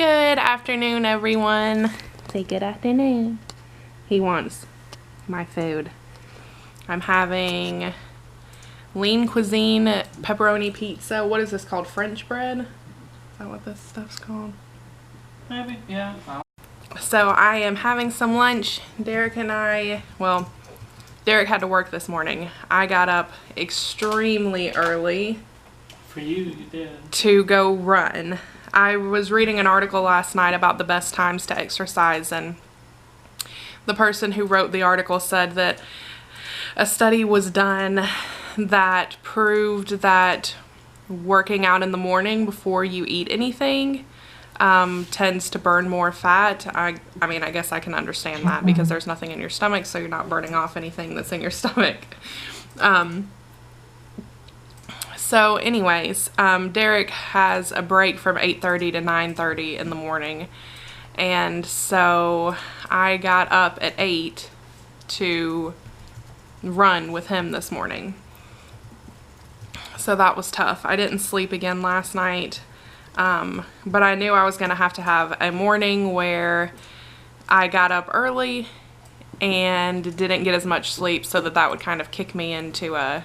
Good afternoon, everyone. Say good afternoon. He wants my food. I'm having lean cuisine pepperoni pizza. What is this called? French bread? Is that what this stuff's called? Maybe, yeah. So I am having some lunch. Derek and I, well, Derek had to work this morning. I got up extremely early. For you did. To go run. I was reading an article last night about the best times to exercise, and the person who wrote the article said that a study was done that proved that working out in the morning before you eat anything tends to burn more fat. I mean, I guess I can understand that because there's nothing in your stomach, so you're not burning off anything that's in your stomach. So anyways, Derek has a break from 8:30 to 9:30 in the morning, and so I got up at 8 to run with him this morning. So that was tough. I didn't sleep again last night, but I knew I was going to have a morning where I got up early and didn't get as much sleep, so that would kind of kick me into a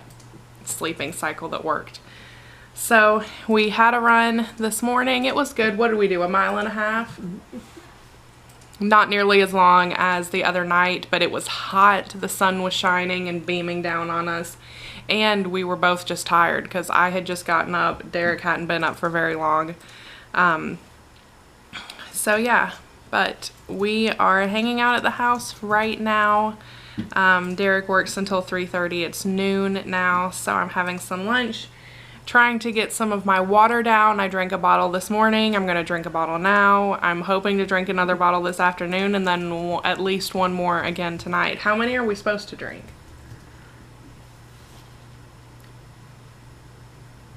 sleeping cycle that worked. So we had a run this morning. It was good. What did we do? 1.5 miles? Not nearly as long as the other night, but it was hot. The sun was shining and beaming down on us, and we were both just tired because I had just gotten up. Derek hadn't been up for very long. So yeah, but we are hanging out at the house right now. Derek works until 3:30. It's noon now, so I'm having some lunch, trying to get some of my water down. I drank a bottle this morning. I'm going to drink a bottle now. I'm hoping to drink another bottle this afternoon, and then at least one more again tonight. How many are we supposed to drink?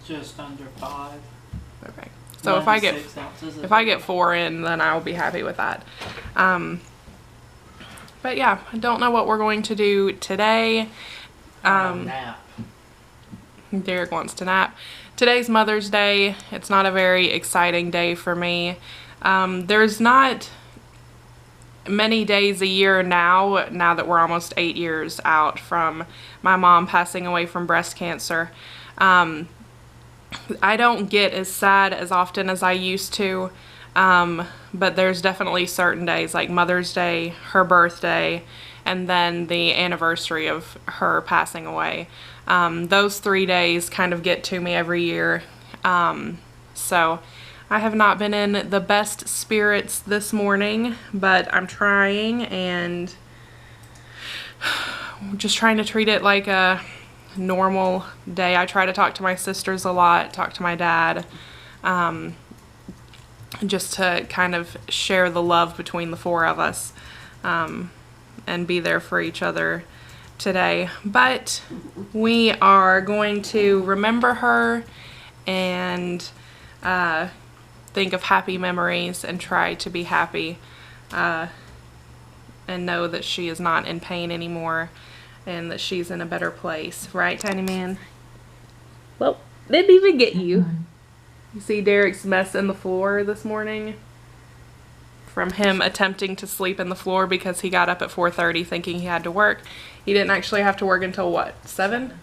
Just under 5. Okay. So if I get 4 in, then I'll be happy with that. But yeah, I don't know what we're going to do today. Nap. Derek wants to nap. Today's Mother's Day. It's not a very exciting day for me. There's not many days a year now that we're almost 8 years out from my mom passing away from breast cancer. I don't get as sad as often as I used to. But there's definitely certain days like Mother's Day, her birthday, and then the anniversary of her passing away. Those 3 days kind of get to me every year. So I have not been in the best spirits this morning, but I'm trying and just trying to treat it like a normal day. I try to talk to my sisters a lot, talk to my dad, just to kind of share the love between the 4 of us, and be there for each other today. But we are going to remember her and think of happy memories and try to be happy, and know that she is not in pain anymore and that she's in a better place. Right, Tiny Man? Well, didn't even get you. You see Derek's mess in the floor this morning from him attempting to sleep in the floor because he got up at 4:30 thinking he had to work. He didn't actually have to work until what, 7?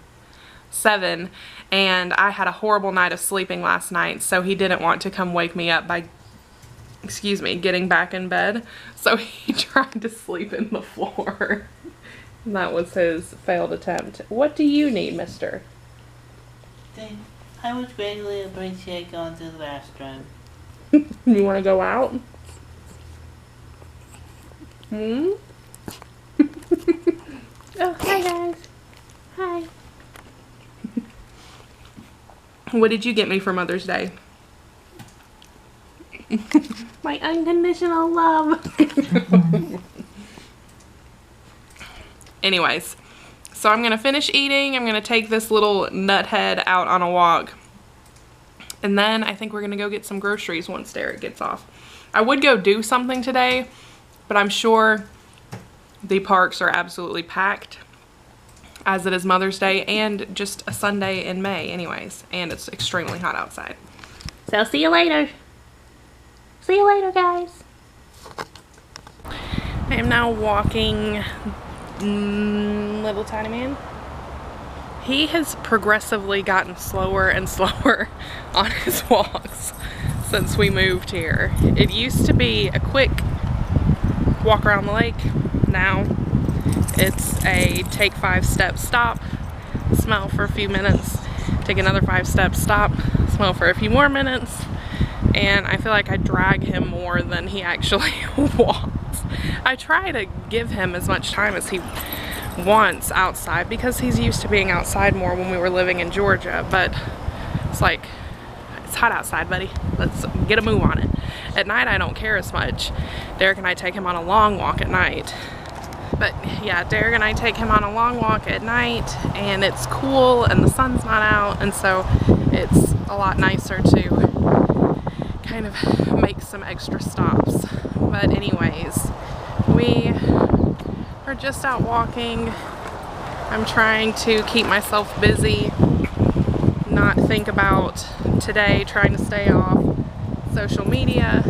7. And I had a horrible night of sleeping last night, so he didn't want to come wake me up by, getting back in bed. So he tried to sleep in the floor. And that was his failed attempt. What do you need, mister? I would greatly appreciate going to the restroom. You want to go out? Oh, hi guys. Hi. What did you get me for Mother's Day? My unconditional love. Anyways, so I'm going to finish eating. I'm going to take this little nuthead out on a walk. And then I think we're going to go get some groceries once Derek gets off. I would go do something today, but I'm sure the parks are absolutely packed, as it is Mother's Day and just a Sunday in May anyways. And it's extremely hot outside. So see you later. See you later, guys. I am now walking little tiny man. He has progressively gotten slower and slower on his walks since we moved here. It used to be a quick walk around the lake. Now it's a take 5 steps, stop, smell for a few minutes, take another 5 steps, stop, smell for a few more minutes, and I feel like I drag him more than he actually walks. I try to give him as much time as he wants outside because he's used to being outside more when we were living in Georgia, but it's like, it's hot outside, buddy. Let's get a move on it. At night, I don't care as much. Derek and I take him on a long walk at night. But yeah, Derek and I take him on a long walk at night, and it's cool and the sun's not out, and so it's a lot nicer to kind of make some extra stops. But anyways, we are just out walking. I'm trying to keep myself busy, not think about today, trying to stay off social media,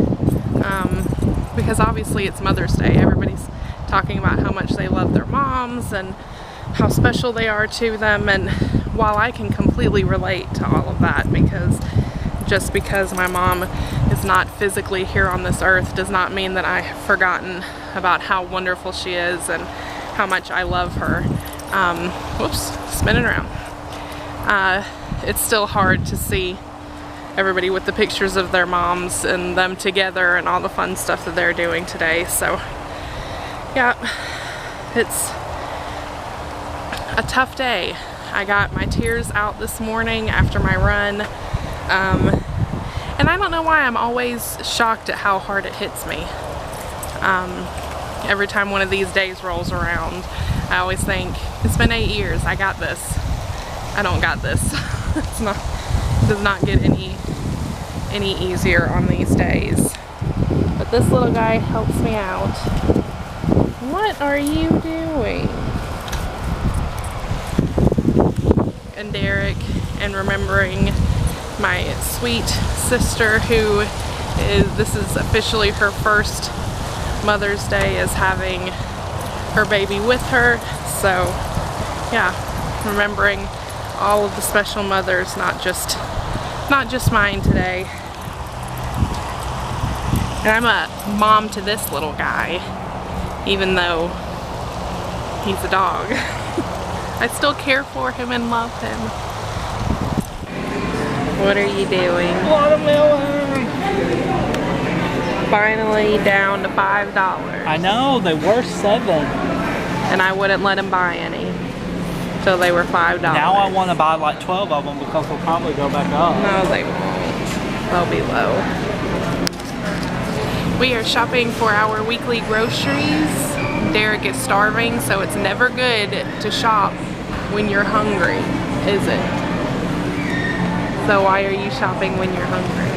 because obviously it's Mother's Day. Everybody's talking about how much they love their moms and how special they are to them, and while I can completely relate to all of that, because just because my mom is not physically here on this earth does not mean that I have forgotten about how wonderful she is and how much I love her. Whoops, spinning around. It's still hard to see everybody with the pictures of their moms and them together and all the fun stuff that they're doing today. So yeah, it's a tough day. I got my tears out this morning after my run, and I don't know why I'm always shocked at how hard it hits me. Every time one of these days rolls around, I always think, it's been 8 years, I got this. I don't got this. It does not get any easier on these days. But this little guy helps me out. What are you doing? And Derek, and remembering my sweet sister who this is officially her first Mother's Day as having her baby with her. So yeah, remembering all of the special mothers, not just mine today. And I'm a mom to this little guy, even though he's a dog. I still care for him and love him. What are you doing? Watermelon! Finally down to $5. I know, they were $7. And I wouldn't let him buy any till they were $5. Now I want to buy like 12 of them because they'll probably go back up. No, they won't. They'll be low. We are shopping for our weekly groceries. Derek is starving, so it's never good to shop when you're hungry, is it? So why are you shopping when you're hungry?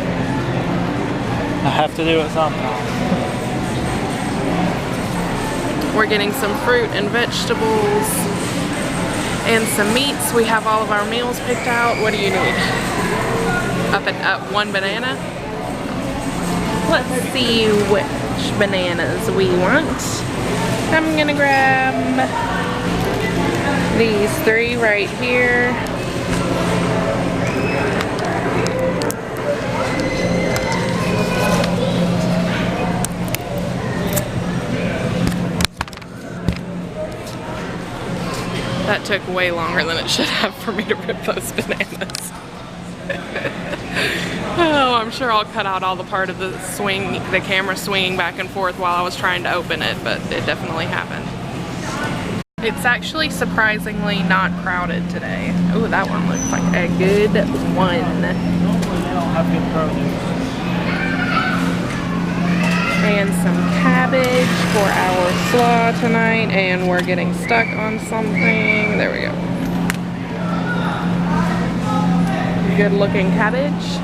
I have to do it sometime. We're getting some fruit and vegetables and some meats. We have all of our meals picked out. What do you need? Up one banana? Let's see which bananas we want. I'm gonna grab these 3 right here. That took way longer than it should have for me to rip those bananas. Oh, I'm sure I'll cut out all the part of the camera swinging back and forth while I was trying to open it, but it definitely happened. It's actually surprisingly not crowded today. Oh, that one looks like a good one. Normally they don't have good produce. And some cabbage for our slaw tonight, and we're getting stuck on something. There we go. Good looking cabbage.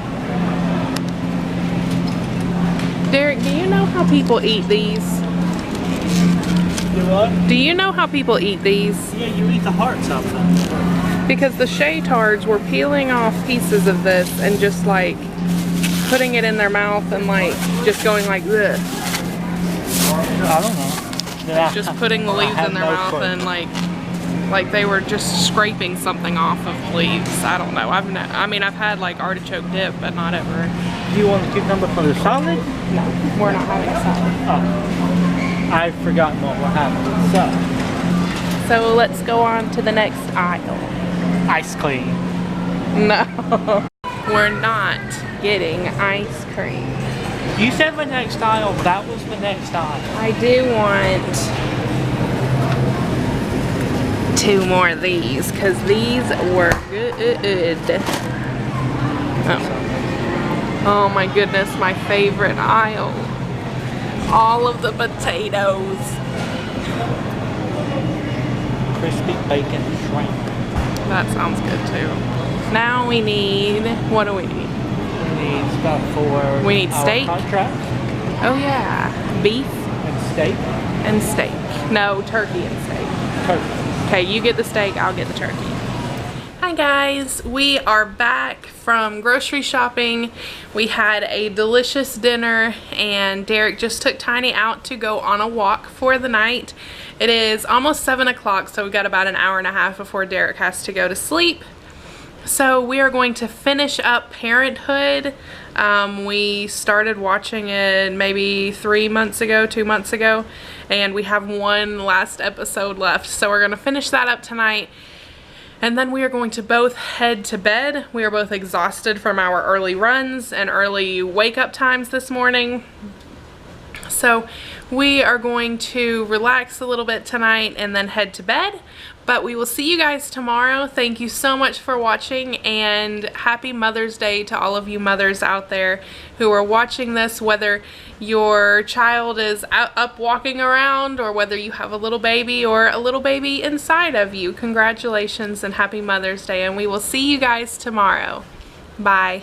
Derek, do you know how people eat these? Do what? Do you know how people eat these? Yeah, you eat the hearts of them. Because the Shaytards were peeling off pieces of this and just like putting it in their mouth and like just going like this. I don't know. Yeah. Just putting the leaves in their mouth and like they were just scraping something off of leaves. I don't know. I mean, I've had like artichoke dip, but not ever. Do you want the cucumber for the salad? No, we're not having a salad. Oh, I've forgotten what we're having. So let's go on to the next aisle. Ice cream. No, we're not getting ice cream. You said the next aisle. That was the next aisle. I do want 2 more of these because these were good. Oh my goodness, my favorite aisle. All of the potatoes. Crispy bacon shrimp. That sounds good too. Now we need, what do we need? We need stuff for We need our steak. contracts. Oh yeah, beef And steak. and steak. No, turkey and steak. Turkey. Okay, you get the steak, I'll get the turkey. Hi guys, we are back from grocery shopping. We had a delicious dinner and Derek just took Tiny out to go on a walk for the night. It is almost 7 o'clock, so we've got about an hour and a half before Derek has to go to sleep. So we are going to finish up Parenthood. We started watching it maybe 3 months ago, 2 months ago, and we have one last episode left. So we're going to finish that up tonight, and then we are going to both head to bed. We are both exhausted from our early runs and early wake up times this morning. So we are going to relax a little bit tonight and then head to bed. But we will see you guys tomorrow. Thank you so much for watching, and happy Mother's Day to all of you mothers out there who are watching this, whether your child is up walking around or whether you have a little baby or a little baby inside of you. Congratulations and happy Mother's Day, and we will see you guys tomorrow. Bye.